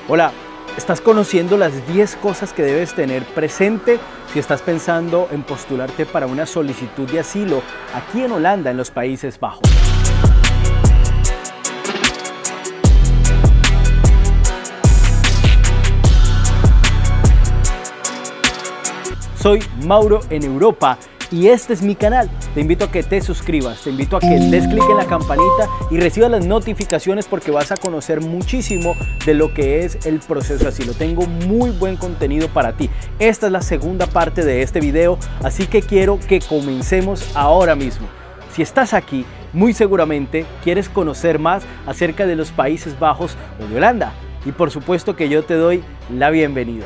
Hola, estás conociendo las 10 cosas que debes tener presente si estás pensando en postularte para una solicitud de asilo aquí en Holanda, en los Países Bajos. Soy Mauro en Europa y este es mi canal. Te invito a que te suscribas, te invito a que des clic en la campanita y recibas las notificaciones porque vas a conocer muchísimo de lo que es el proceso de asilo. Tengo muy buen contenido para ti. Esta es la segunda parte de este video, así que quiero que comencemos ahora mismo. Si estás aquí, muy seguramente quieres conocer más acerca de los Países Bajos o de Holanda. Y por supuesto que yo te doy la bienvenida.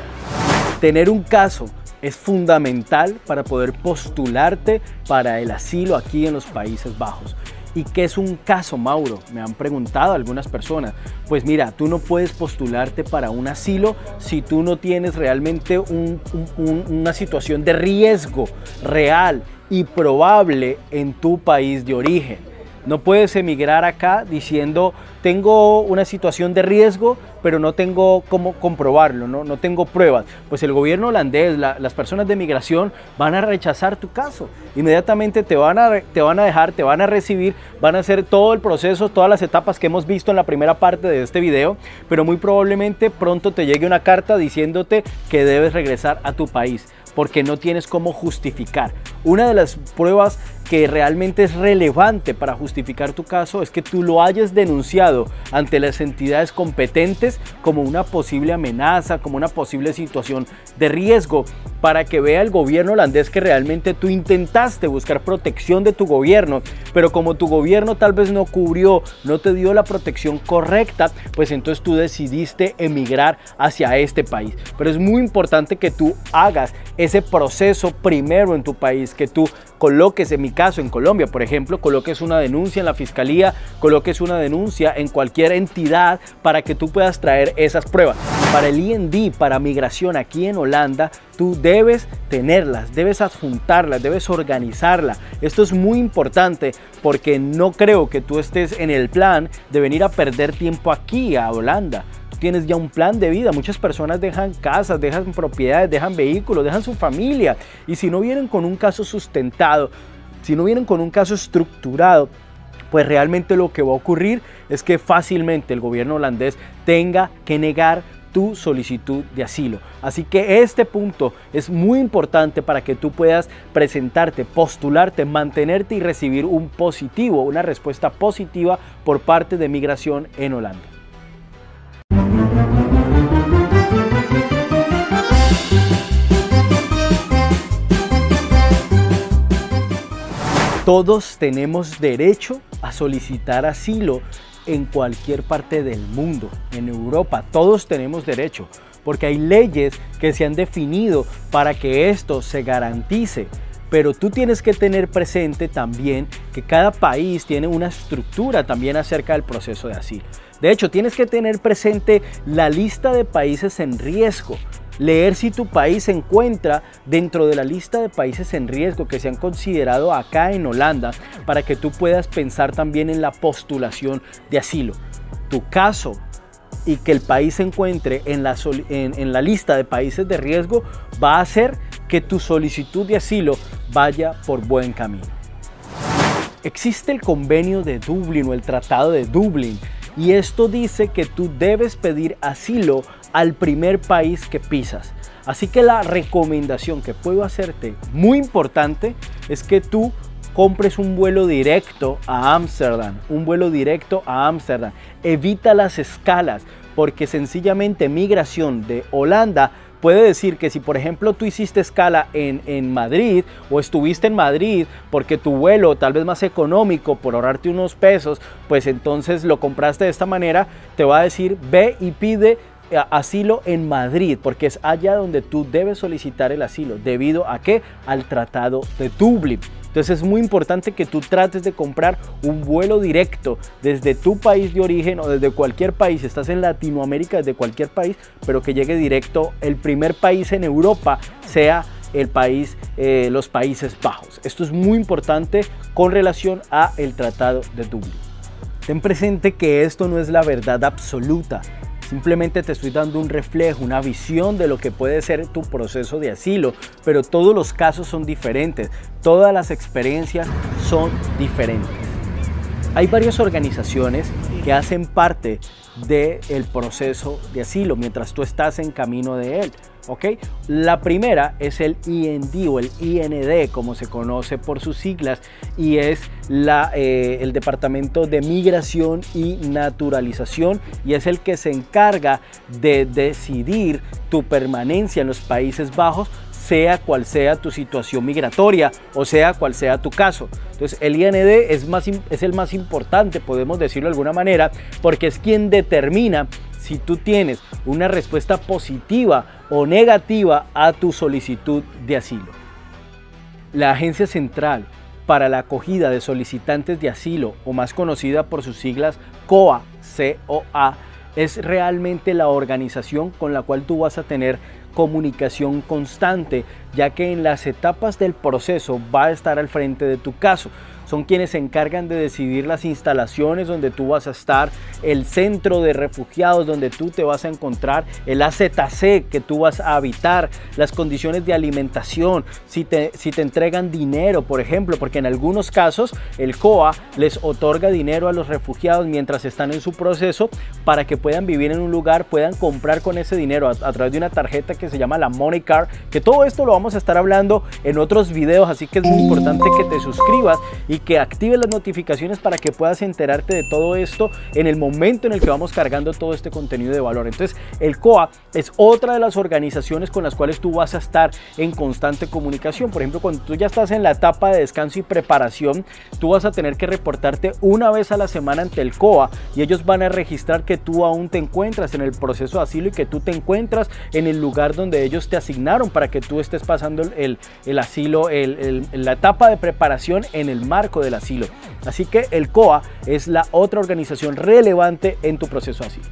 Tener un caso es fundamental para poder postularte para el asilo aquí en los Países Bajos. ¿Y qué es un caso, Mauro? Me han preguntado algunas personas. Pues mira, tú no puedes postularte para un asilo si tú no tienes realmente una situación de riesgo real y probable en tu país de origen. No puedes emigrar acá diciendo tengo una situación de riesgo, pero no tengo cómo comprobarlo, no tengo pruebas. Pues el gobierno holandés, las personas de migración van a rechazar tu caso. Inmediatamente te van a dejar, te van a recibir, van a hacer todo el proceso, todas las etapas que hemos visto en la primera parte de este video, pero muy probablemente pronto te llegue una carta diciéndote que debes regresar a tu país porque no tienes cómo justificar. Una de las pruebas que realmente es relevante para justificar tu caso es que tú lo hayas denunciado ante las entidades competentes como una posible amenaza, como una posible situación de riesgo, para que vea el gobierno holandés que realmente tú intentaste buscar protección de tu gobierno, pero como tu gobierno tal vez no cubrió, no te dio la protección correcta, pues entonces tú decidiste emigrar hacia este país. Pero es muy importante que tú hagas ese proceso primero en tu país, que tú coloques, en mi caso en Colombia, por ejemplo, coloques una denuncia en la fiscalía, coloques una denuncia en cualquier entidad para que tú puedas traer esas pruebas. Para el IND, para migración aquí en Holanda, tú debes tenerlas, debes adjuntarlas, debes organizarlas. Esto es muy importante porque no creo que tú estés en el plan de venir a perder tiempo aquí a Holanda. Tienes ya un plan de vida. Muchas personas dejan casas, dejan propiedades, dejan vehículos, dejan su familia, y si no vienen con un caso sustentado, si no vienen con un caso estructurado, pues realmente lo que va a ocurrir es que fácilmente el gobierno holandés tenga que negar tu solicitud de asilo. Así que este punto es muy importante para que tú puedas presentarte, postularte, mantenerte y recibir un positivo, una respuesta positiva por parte de migración en Holanda. Todos tenemos derecho a solicitar asilo en cualquier parte del mundo, en Europa. Todos tenemos derecho, porque hay leyes que se han definido para que esto se garantice. Pero tú tienes que tener presente también que cada país tiene una estructura también acerca del proceso de asilo. De hecho, tienes que tener presente la lista de países en riesgo. Leer si tu país se encuentra dentro de la lista de países en riesgo que se han considerado acá en Holanda, para que tú puedas pensar también en la postulación de asilo. Tu caso y que el país se encuentre en la lista de países de riesgo va a hacer que tu solicitud de asilo vaya por buen camino. Existe el convenio de Dublín o el tratado de Dublín, y esto dice que tú debes pedir asilo al primer país que pisas. Así que la recomendación que puedo hacerte, muy importante, es que tú compres un vuelo directo a Ámsterdam, Evita las escalas, porque sencillamente migración de Holanda puede decir que si por ejemplo tú hiciste escala en Madrid o estuviste en Madrid porque tu vuelo tal vez más económico por ahorrarte unos pesos, pues entonces lo compraste de esta manera, te va a decir ve y pide asilo en Madrid, porque es allá donde tú debes solicitar el asilo. ¿Debido a qué? Al tratado de Dublín. Entonces es muy importante que tú trates de comprar un vuelo directo desde tu país de origen o desde cualquier país. Si estás en Latinoamérica, desde cualquier país, pero que llegue directo. El primer país en Europa sea el país, los Países Bajos. Esto es muy importante con relación al Tratado de Dublín. Ten presente que esto no es la verdad absoluta. Simplemente te estoy dando un reflejo, una visión de lo que puede ser tu proceso de asilo, pero todos los casos son diferentes, todas las experiencias son diferentes. Hay varias organizaciones que hacen parte del proceso de asilo mientras tú estás en camino de él. ¿Okay? La primera es el IND o el IND, como se conoce por sus siglas, y es el Departamento de Migración y Naturalización, y es el que se encarga de decidir tu permanencia en los Países Bajos, sea cual sea tu situación migratoria o sea cual sea tu caso. Entonces el IND es el más importante, podemos decirlo de alguna manera, porque es quien determina si tú tienes una respuesta positiva o negativa a tu solicitud de asilo. La Agencia Central para la Acogida de Solicitantes de Asilo, o más conocida por sus siglas COA, es realmente la organización con la cual tú vas a tener comunicación constante, ya que en las etapas del proceso va a estar al frente de tu caso. Son quienes se encargan de decidir las instalaciones donde tú vas a estar, el centro de refugiados donde tú te vas a encontrar, el AZC que tú vas a habitar, las condiciones de alimentación, si te entregan dinero, por ejemplo, porque en algunos casos el COA les otorga dinero a los refugiados mientras están en su proceso para que puedan vivir en un lugar, puedan comprar con ese dinero a través de una tarjeta que se llama la Money Card, que todo esto lo vamos a estar hablando en otros videos, así que es muy importante que te suscribas y que actives las notificaciones para que puedas enterarte de todo esto en el momento en el que vamos cargando todo este contenido de valor. Entonces el COA es otra de las organizaciones con las cuales tú vas a estar en constante comunicación. Por ejemplo, cuando tú ya estás en la etapa de descanso y preparación, tú vas a tener que reportarte una vez a la semana ante el COA y ellos van a registrar que tú aún te encuentras en el proceso de asilo y que tú te encuentras en el lugar donde ellos te asignaron para que tú estés pasando el asilo, la etapa de preparación en el marco del asilo. Así que el COA es la otra organización relevante en tu proceso de asilo.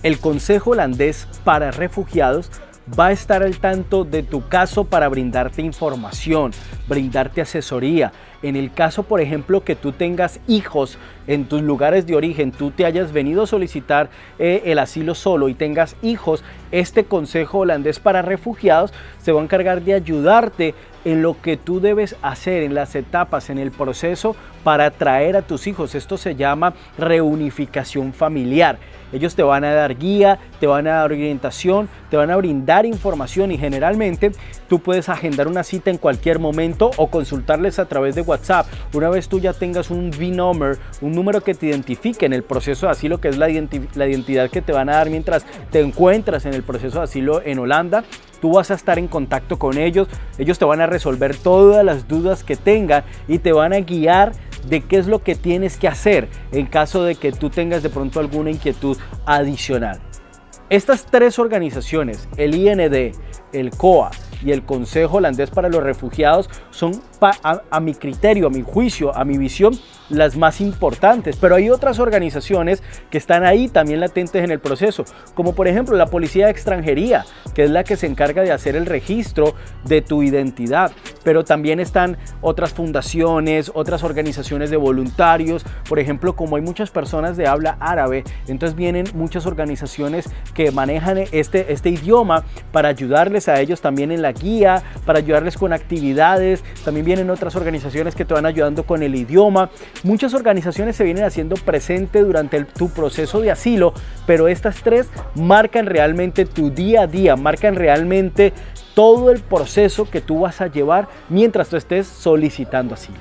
El Consejo Holandés para Refugiados va a estar al tanto de tu caso para brindarte información, brindarte asesoría. En el caso, por ejemplo, que tú tengas hijos en tus lugares de origen, tú te hayas venido a solicitar el asilo solo y tengas hijos, este Consejo Holandés para Refugiados se va a encargar de ayudarte en lo que tú debes hacer en las etapas, en el proceso para traer a tus hijos. Esto se llama reunificación familiar. Ellos te van a dar guía, te van a dar orientación, te van a brindar información y generalmente tú puedes agendar una cita en cualquier momento o consultarles a través de WhatsApp. Una vez tú ya tengas un V-Number, un número que te identifique en el proceso de asilo, que es la identidad que te van a dar mientras te encuentras en el proceso de asilo en Holanda, tú vas a estar en contacto con ellos, ellos te van a resolver todas las dudas que tengan y te van a guiar de qué es lo que tienes que hacer en caso de que tú tengas de pronto alguna inquietud adicional. Estas tres organizaciones, el IND, el COA y el Consejo Holandés para los Refugiados, son a mi criterio, a mi juicio, a mi visión, las más importantes, pero hay otras organizaciones que están ahí también latentes en el proceso, como por ejemplo la Policía de Extranjería, que es la que se encarga de hacer el registro de tu identidad, pero también están otras fundaciones, otras organizaciones de voluntarios, por ejemplo, como hay muchas personas de habla árabe, entonces vienen muchas organizaciones que manejan este idioma para ayudarles a ellos también en la guía, para ayudarles con actividades, también vienen otras organizaciones que te van ayudando con el idioma. Muchas organizaciones se vienen haciendo presente durante tu proceso de asilo, pero estas tres marcan realmente tu día a día, marcan realmente todo el proceso que tú vas a llevar mientras tú estés solicitando asilo.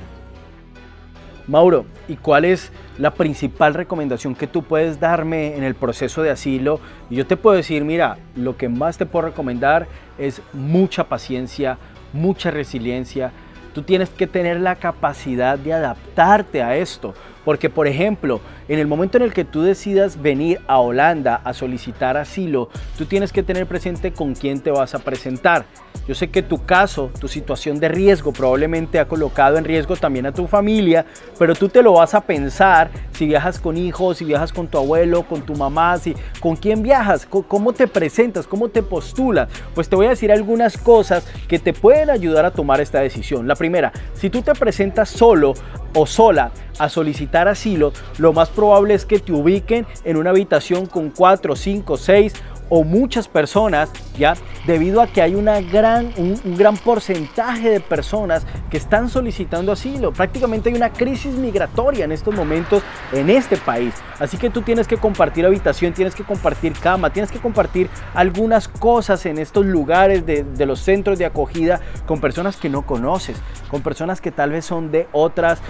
Mauro, ¿y cuál es la principal recomendación que tú puedes darme en el proceso de asilo? Y yo te puedo decir, mira, lo que más te puedo recomendar es mucha paciencia, mucha resiliencia. Tú tienes que tener la capacidad de adaptarte a esto, porque por ejemplo, en el momento en el que tú decidas venir a Holanda a solicitar asilo, tú tienes que tener presente con quién te vas a presentar. Yo sé que tu caso, tu situación de riesgo probablemente ha colocado en riesgo también a tu familia, pero tú te lo vas a pensar si viajas con hijos, si viajas con tu abuelo, con tu mamá, con quién viajas, cómo te presentas, cómo te postulas. Pues te voy a decir algunas cosas que te pueden ayudar a tomar esta decisión. La primera, si tú te presentas solo o sola a solicitar asilo, lo más probable es que te ubiquen en una habitación con 4, 5, 6 o muchas personas, ya, debido a que hay un gran porcentaje de personas que están solicitando asilo. Prácticamente hay una crisis migratoria en estos momentos en este país. Así que tú tienes que compartir habitación, tienes que compartir cama, tienes que compartir algunas cosas en estos lugares de los centros de acogida con personas que no conoces, con personas que tal vez son de otras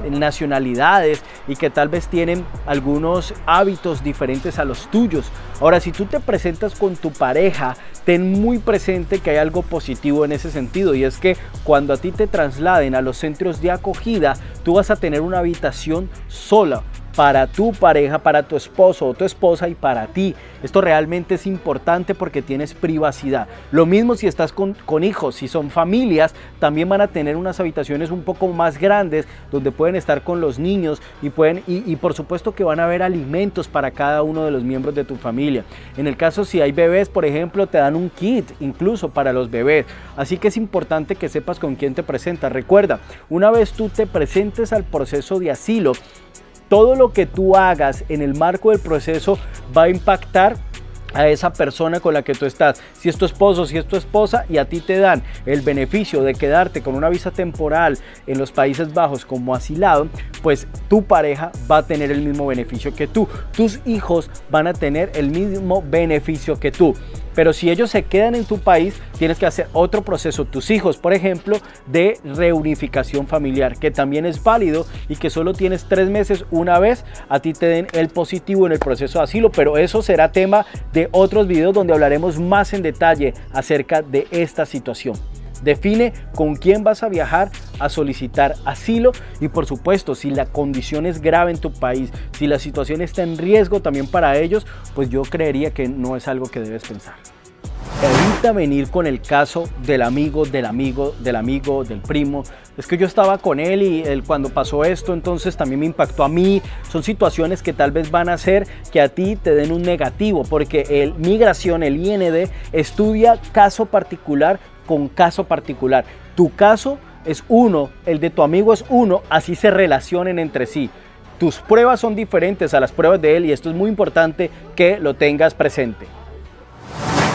nacionalidades y que tal vez tienen algunos hábitos diferentes a los tuyos. Ahora, si tú te presentas con tu pareja, ten muy presente que hay algo positivo en ese sentido, y es que cuando a ti te trasladen a los centros de acogida, tú vas a tener una habitación sola para tu pareja, para tu esposo o tu esposa y para ti. Esto realmente es importante porque tienes privacidad. Lo mismo si estás con hijos, si son familias, también van a tener unas habitaciones un poco más grandes donde pueden estar con los niños y por supuesto que van a haber alimentos para cada uno de los miembros de tu familia. En el caso si hay bebés, por ejemplo, te dan un kit incluso para los bebés. Así que es importante que sepas con quién te presentas. Recuerda, una vez tú te presentes al proceso de asilo, todo lo que tú hagas en el marco del proceso va a impactar a esa persona con la que tú estás. Si es tu esposo, si es tu esposa, y a ti te dan el beneficio de quedarte con una visa temporal en los Países Bajos como asilado, pues tu pareja va a tener el mismo beneficio que tú. Tus hijos van a tener el mismo beneficio que tú. Pero si ellos se quedan en tu país, tienes que hacer otro proceso, tus hijos, por ejemplo, de reunificación familiar, que también es válido y que solo tienes 3 meses una vez a ti te den el positivo en el proceso de asilo, pero eso será tema de otros videos donde hablaremos más en detalle acerca de esta situación. Define con quién vas a viajar a solicitar asilo y por supuesto si la condición es grave en tu país, si la situación está en riesgo también para ellos, pues yo creería que no es algo que debes pensar. Evita venir con el caso del amigo, del primo. Es que yo estaba con él y él cuando pasó esto, entonces también me impactó a mí. Son situaciones que tal vez van a hacer que a ti te den un negativo, porque el migración, el IND, estudia caso particular con caso particular. Tu caso es uno, el de tu amigo es uno, así se relacionen entre sí. Tus pruebas son diferentes a las pruebas de él y esto es muy importante que lo tengas presente.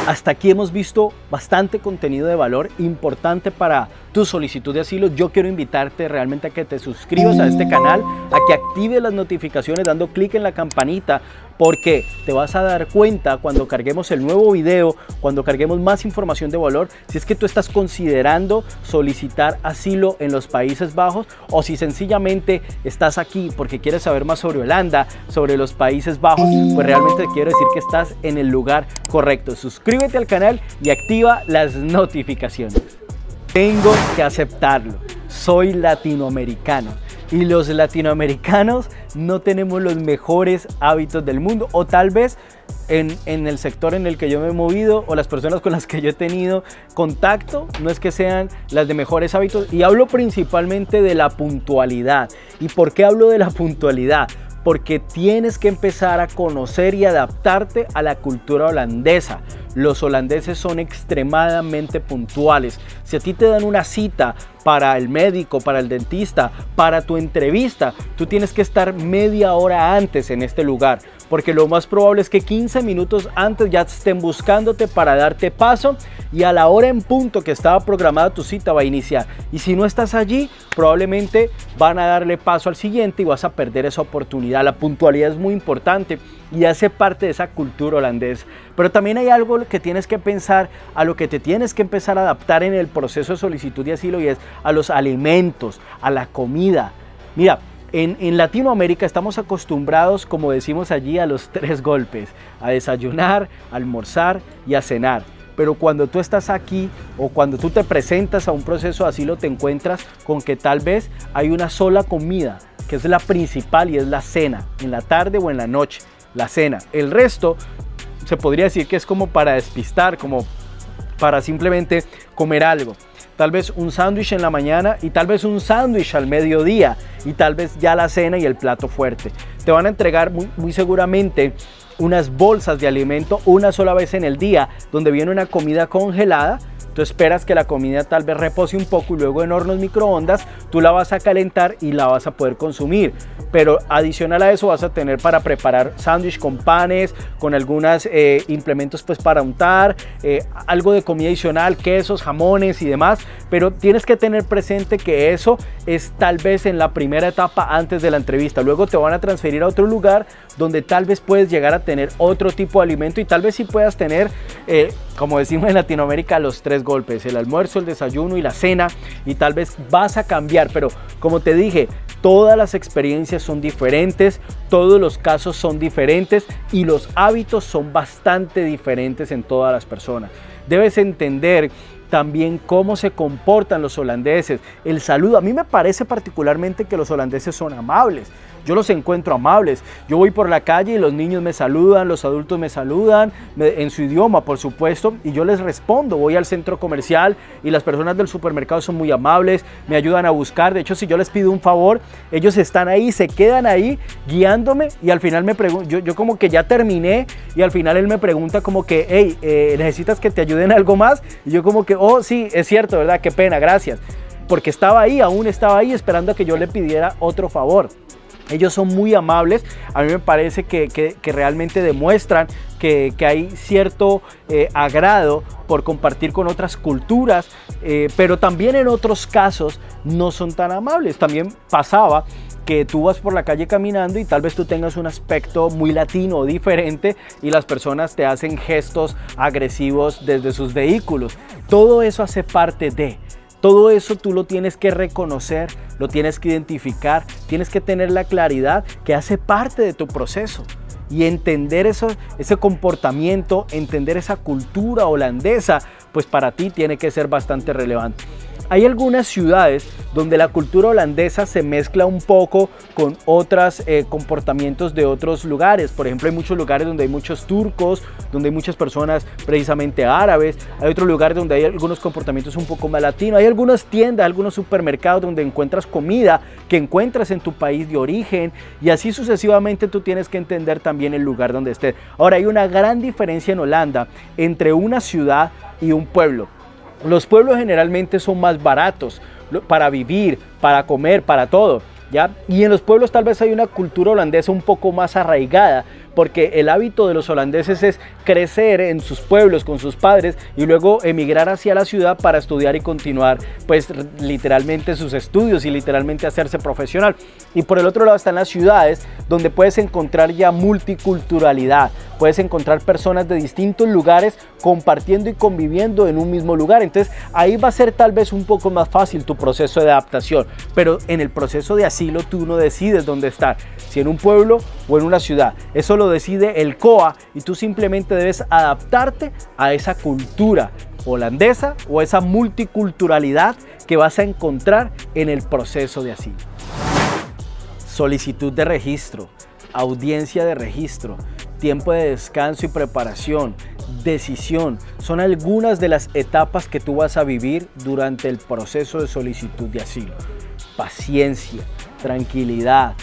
Hasta aquí hemos visto bastante contenido de valor importante para tu solicitud de asilo. Yo quiero invitarte realmente a que te suscribas a este canal, a que actives las notificaciones dando clic en la campanita, porque te vas a dar cuenta cuando carguemos el nuevo video, cuando carguemos más información de valor, si es que tú estás considerando solicitar asilo en los Países Bajos o si sencillamente estás aquí porque quieres saber más sobre Holanda, sobre los Países Bajos, pues realmente te quiero decir que estás en el lugar correcto. Suscríbete al canal y activa las notificaciones. Tengo que aceptarlo, soy latinoamericano. Y los latinoamericanos no tenemos los mejores hábitos del mundo, o tal vez en el sector en el que yo me he movido o las personas con las que yo he tenido contacto no es que sean las de mejores hábitos, y hablo principalmente de la puntualidad. ¿Y por qué hablo de la puntualidad? Porque tienes que empezar a conocer y adaptarte a la cultura holandesa. Los holandeses son extremadamente puntuales. Si a ti te dan una cita para el médico, para el dentista, para tu entrevista, tú tienes que estar media hora antes en este lugar, porque lo más probable es que 15 minutos antes ya estén buscándote para darte paso y a la hora en punto que estaba programada tu cita va a iniciar. Y si no estás allí, probablemente van a darle paso al siguiente y vas a perder esa oportunidad. La puntualidad es muy importante y hace parte de esa cultura holandesa. Pero también hay algo que tienes que pensar, a lo que te tienes que empezar a adaptar en el proceso de solicitud de asilo, y es a los alimentos, a la comida. Mira, en Latinoamérica estamos acostumbrados, como decimos allí, a los 3 golpes: a desayunar, a almorzar y a cenar. Pero cuando tú estás aquí o cuando tú te presentas a un proceso de asilo, te encuentras con que tal vez hay una sola comida, que es la principal, y es la cena, en la tarde o en la noche, la cena. El resto se podría decir que es como para despistar, como para simplemente comer algo. Tal vez un sándwich en la mañana y tal vez un sándwich al mediodía y tal vez ya la cena y el plato fuerte. Te van a entregar muy seguramente unas bolsas de alimento una sola vez en el día, donde viene una comida congelada. Tú esperas que la comida tal vez repose un poco y luego en hornos microondas tú la vas a calentar y la vas a poder consumir. pero adicional a eso vas a tener para preparar sándwich con panes, con algunos implementos pues para untar, algo de comida adicional, quesos, jamones y demás, pero tienes que tener presente que eso es tal vez en la primera etapa antes de la entrevista. Luego te van a transferir a otro lugar donde tal vez puedes llegar a tener otro tipo de alimento y tal vez sí puedas tener, como decimos en Latinoamérica, los 3 golpes: el almuerzo, el desayuno y la cena, y tal vez vas a cambiar, pero como te dije, todas las experiencias son diferentes, todos los casos son diferentes y los hábitos son bastante diferentes en todas las personas. Debes entender también cómo se comportan los holandeses, el saludo. A mí me parece particularmente que los holandeses son amables. Yo los encuentro amables. Yo voy por la calle y los niños me saludan, los adultos me saludan, en su idioma, por supuesto, y yo les respondo. Voy al centro comercial y las personas del supermercado son muy amables, me ayudan a buscar. De hecho, si yo les pido un favor, ellos están ahí, se quedan ahí guiándome, y al final me preguntan, yo como que ya terminé, y al final él me pregunta como que, hey, ¿necesitas que te ayuden en algo más? Y yo como que, oh, sí, es cierto, ¿verdad? Qué pena, gracias. Porque estaba ahí, aún estaba ahí esperando a que yo le pidiera otro favor. Ellos son muy amables. A mí me parece que realmente demuestran que hay cierto agrado por compartir con otras culturas, pero también en otros casos no son tan amables. También pasaba que tú vas por la calle caminando y tal vez tú tengas un aspecto muy latino o diferente y las personas te hacen gestos agresivos desde sus vehículos. Todo eso hace parte de... Todo eso tú lo tienes que reconocer, lo tienes que identificar, tienes que tener la claridad que hace parte de tu proceso y entender ese comportamiento, entender esa cultura holandesa, pues para ti tiene que ser bastante relevante. Hay algunas ciudades donde la cultura holandesa se mezcla un poco con otros comportamientos de otros lugares. Por ejemplo, hay muchos lugares donde hay muchos turcos, donde hay muchas personas precisamente árabes. Hay otros lugares donde hay algunos comportamientos un poco más latinos. Hay algunas tiendas, algunos supermercados donde encuentras comida que encuentras en tu país de origen, y así sucesivamente. Tú tienes que entender también el lugar donde estés. Ahora, hay una gran diferencia en Holanda entre una ciudad y un pueblo. Los pueblos generalmente son más baratos para vivir, para comer, para todo, ¿ya? Y en los pueblos tal vez hay una cultura holandesa un poco más arraigada, porque el hábito de los holandeses es crecer en sus pueblos con sus padres y luego emigrar hacia la ciudad para estudiar y continuar pues literalmente sus estudios y literalmente hacerse profesional. Y por el otro lado están las ciudades donde puedes encontrar ya multiculturalidad, puedes encontrar personas de distintos lugares compartiendo y conviviendo en un mismo lugar. Entonces ahí va a ser tal vez un poco más fácil tu proceso de adaptación, pero en el proceso de asilo tú no decides dónde estar, si en un pueblo o en una ciudad. Eso lo decide el COA y tú simplemente debes adaptarte a esa cultura holandesa o esa multiculturalidad que vas a encontrar en el proceso de asilo. Solicitud de registro, audiencia de registro, tiempo de descanso y preparación, decisión, son algunas de las etapas que tú vas a vivir durante el proceso de solicitud de asilo. Paciencia, tranquilidad,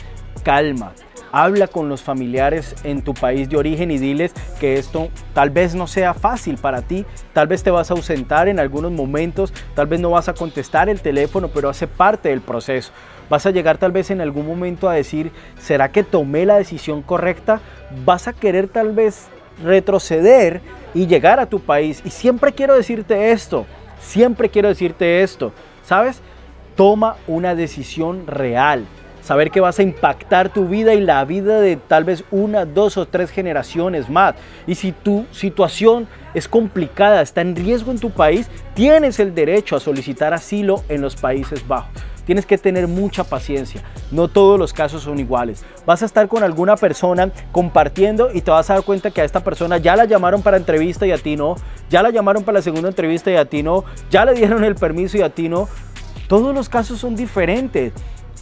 calma. Habla con los familiares en tu país de origen y diles que esto tal vez no sea fácil para ti, tal vez te vas a ausentar en algunos momentos, tal vez no vas a contestar el teléfono, pero hace parte del proceso. Vas a llegar tal vez en algún momento a decir, ¿será que tomé la decisión correcta? Vas a querer tal vez retroceder y llegar a tu país. Y siempre quiero decirte esto, ¿sabes? Toma una decisión real. Saber que vas a impactar tu vida y la vida de tal vez 1, 2 o 3 generaciones más. Y si tu situación es complicada, está en riesgo en tu país, tienes el derecho a solicitar asilo en los Países Bajos. Tienes que tener mucha paciencia, no todos los casos son iguales. Vas a estar con alguna persona compartiendo y te vas a dar cuenta que a esta persona ya la llamaron para entrevista y a ti no, ya la llamaron para la segunda entrevista y a ti no, ya le dieron el permiso y a ti no. Todos los casos son diferentes.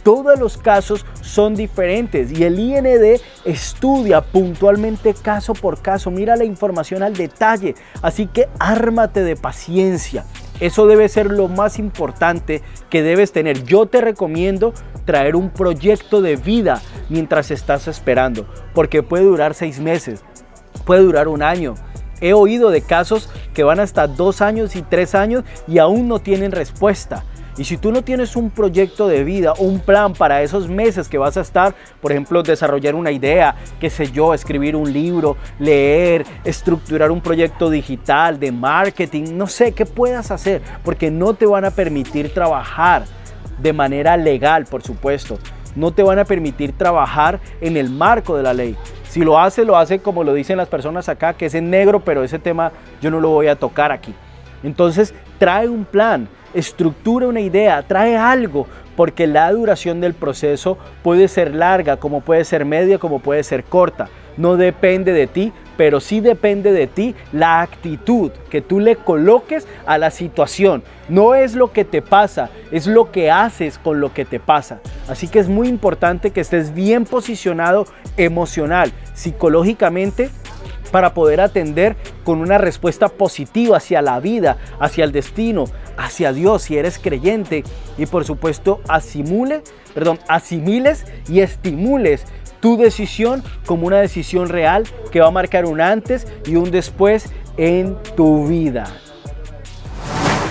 Todos los casos son diferentes y el IND estudia puntualmente caso por caso, mira la información al detalle, así que ármate de paciencia. Eso debe ser lo más importante que debes tener. Yo te recomiendo traer un proyecto de vida mientras estás esperando, porque puede durar 6 meses, puede durar 1 año. He oído de casos que van hasta 2 años y 3 años y aún no tienen respuesta. Y si tú no tienes un proyecto de vida, un plan para esos meses que vas a estar, por ejemplo, desarrollar una idea, qué sé yo, escribir un libro, leer, estructurar un proyecto digital, de marketing, no sé qué puedas hacer, porque no te van a permitir trabajar de manera legal, por supuesto. No te van a permitir trabajar en el marco de la ley. Si lo hace como lo dicen las personas acá, que es en negro, pero ese tema yo no lo voy a tocar aquí. Entonces, trae un plan, estructura una idea, trae algo, porque la duración del proceso puede ser larga, como puede ser media, como puede ser corta. No depende de ti, pero sí depende de ti la actitud que tú le coloques a la situación. No es lo que te pasa, es lo que haces con lo que te pasa. Así que es muy importante que estés bien posicionado emocional, psicológicamente, para poder atender con una respuesta positiva hacia la vida, hacia el destino, hacia Dios, si eres creyente. Y por supuesto, asimiles y estimules tu decisión como una decisión real que va a marcar un antes y un después en tu vida.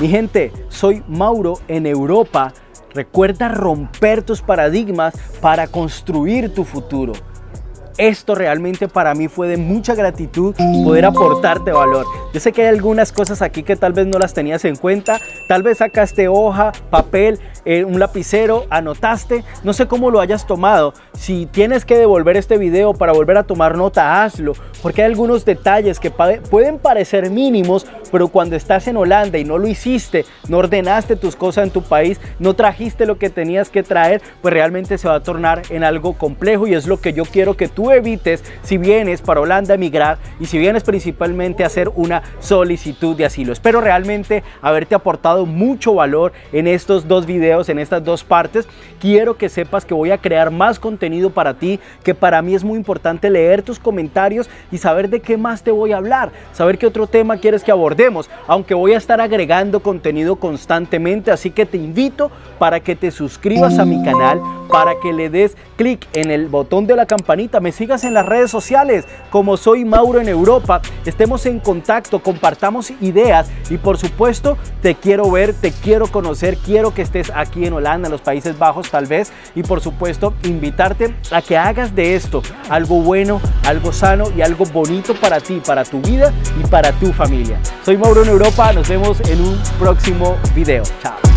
Mi gente, soy Mauro en Europa. Recuerda romper tus paradigmas para construir tu futuro. Esto realmente para mí fue de mucha gratitud poder aportarte valor. Yo sé que hay algunas cosas aquí que tal vez no las tenías en cuenta. Tal vez sacaste hoja, papel, un lapicero, anotaste. No sé cómo lo hayas tomado. Si tienes que devolver este video para volver a tomar nota, hazlo. Porque hay algunos detalles que pueden parecer mínimos, pero cuando estás en Holanda y no lo hiciste, no ordenaste tus cosas en tu país, no trajiste lo que tenías que traer, pues realmente se va a tornar en algo complejo, y es lo que yo quiero que tú evites si vienes para Holanda a emigrar y si vienes principalmente a hacer una solicitud de asilo. Espero realmente haberte aportado mucho valor en estos dos videos, en estas dos partes. Quiero que sepas que voy a crear más contenido para ti, que para mí es muy importante leer tus comentarios y saber de qué más te voy a hablar, saber qué otro tema quieres que abordemos, aunque voy a estar agregando contenido constantemente. Así que te invito para que te suscribas a mi canal, para que le des clic en el botón de la campanita, me sigas en las redes sociales como Soy Mauro en Europa, estemos en contacto, compartamos ideas y por supuesto te quiero ver, te quiero conocer, quiero que estés aquí en Holanda, en los Países Bajos tal vez, y por supuesto invitarte a que hagas de esto algo bueno, algo sano y algo bonito para ti, para tu vida y para tu familia. Soy Mauro en Europa, nos vemos en un próximo video. Chao.